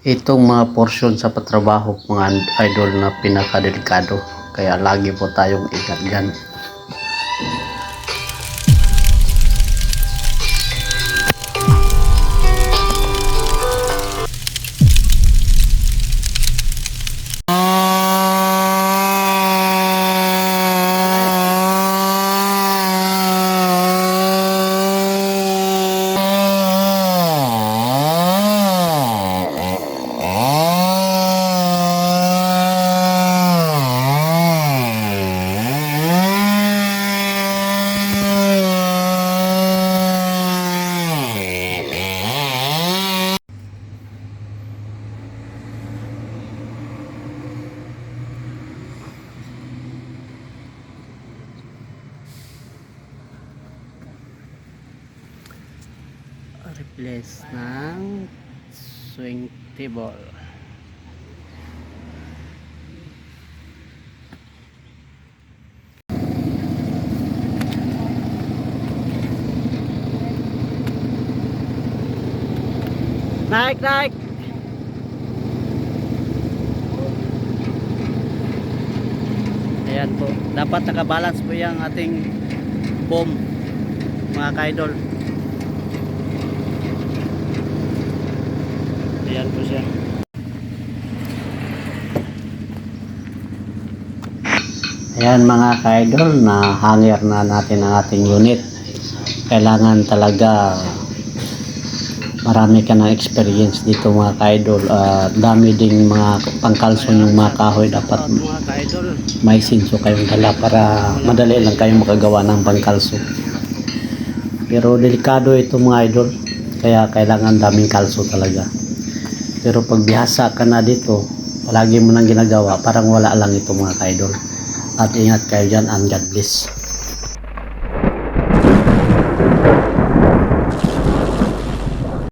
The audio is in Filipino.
Itong mga porsyon sa patrabaho mga idol na pinakadelikado. Kaya lagi po tayong ingat dyan. Replace ng swing table. Naik. Ayan po, dapat nakabalance po yung ating foam mga ka-idol. Ayan po siya. Ayan mga ka-idol, na hanger na natin ang ating unit. Kailangan talaga marami ka ng experience dito mga ka-idol. Dami ding mga pangkalson yung mga kahoy. Dapat may sinso kayong dala para madali lang kayong makagawa ng pangkalso. Pero delikado ito mga idol, kaya kailangan daming kalso talaga. Pero pag bihasa ka na dito, palagi mo nang ginagawa, parang wala lang ito mga ka-idol. At ingat kayo dyan, and God bless.